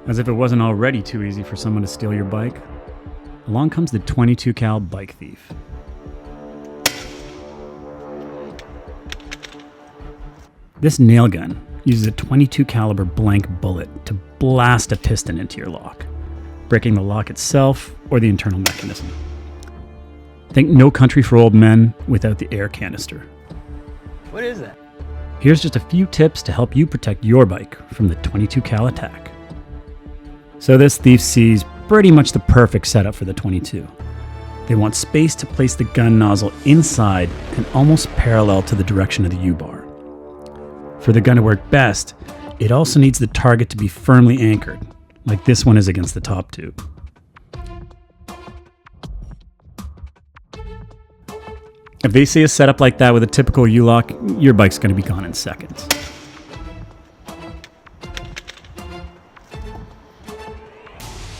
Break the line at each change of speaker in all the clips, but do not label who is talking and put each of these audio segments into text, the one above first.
As if it wasn't already too easy for someone to steal your bike, along comes the 22 cal bike thief. This nail gun uses a 22 caliber blank bullet to blast a piston into your lock, breaking the lock itself or the internal mechanism. Think No Country for Old Men without the air canister.
What is that?
Here's just a few tips to help you protect your bike from the 22 cal attack. So this thief sees pretty much the perfect setup for the 22. They want space to place the gun nozzle inside and almost parallel to the direction of the U-bar. For the gun to work best, it also needs the target to be firmly anchored, like this one is against the top tube. If they see a setup like that with a typical U-lock, your bike's going to be gone in seconds.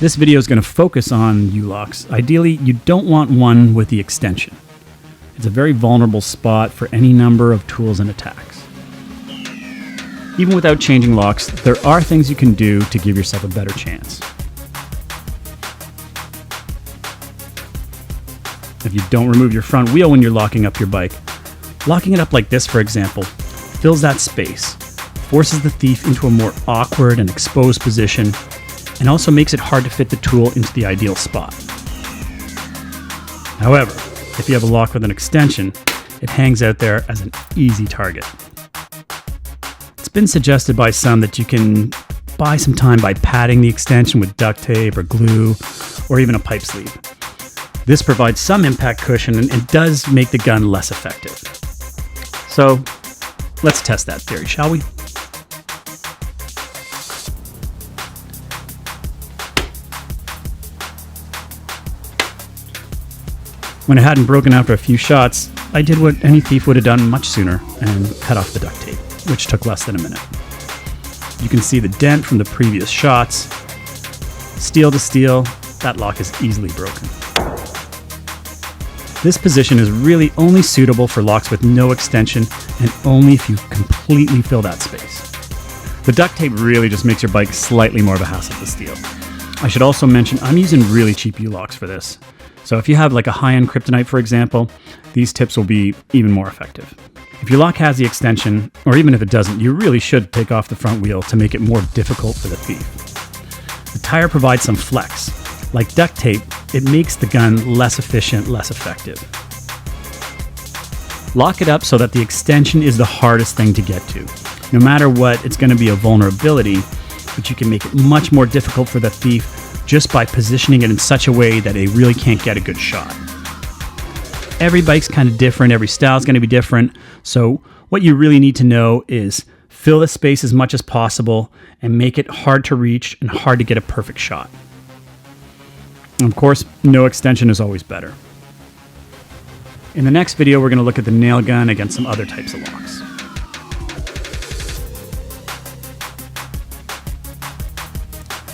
This video is going to focus on U-locks. Ideally, you don't want one with the extension. It's a very vulnerable spot for any number of tools and attacks. Even without changing locks, there are things you can do to give yourself a better chance. If you don't remove your front wheel when you're locking up your bike, locking it up like this, for example, fills that space, forces the thief into a more awkward and exposed position, and also makes it hard to fit the tool into the ideal spot. However, if you have a lock with an extension, it hangs out there as an easy target. It's been suggested by some that you can buy some time by padding the extension with duct tape or glue, or even a pipe sleeve. This provides some impact cushion and does make the gun less effective. So let's test that theory, shall we? When it hadn't broken after a few shots, I did what any thief would have done much sooner and cut off the duct tape, which took less than a minute. You can see the dent from the previous shots. Steel to steel, that lock is easily broken. This position is really only suitable for locks with no extension and only if you completely fill that space. The duct tape really just makes your bike slightly more of a hassle to steal. I should also mention I'm using really cheap U-locks for this. So if you have like a high-end kryptonite, for example, these tips will be even more effective. If your lock has the extension, or even if it doesn't, you really should take off the front wheel to make it more difficult for the thief. The tire provides some flex. Like duct tape, it makes the gun less efficient, less effective. Lock it up so that the extension is the hardest thing to get to. No matter what, it's going to be a vulnerability, but you can make it much more difficult for the thief just by positioning it in such a way that they really can't get a good shot. Every bike's kind of different, every style is going to be different, so what you really need to know is fill the space as much as possible and make it hard to reach and hard to get a perfect shot. And of course, no extension is always better. In the next video, we're going to look at the nail gun against some other types of locks.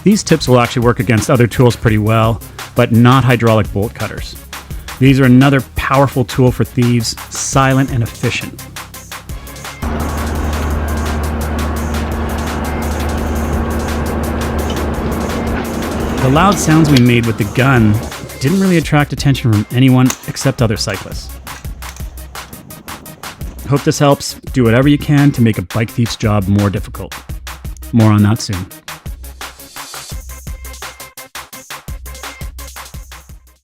These tips will actually work against other tools pretty well, but not hydraulic bolt cutters. These are another powerful tool for thieves, silent and efficient. The loud sounds we made with the gun didn't really attract attention from anyone except other cyclists. Hope this helps. Do whatever you can to make a bike thief's job more difficult. More on that soon.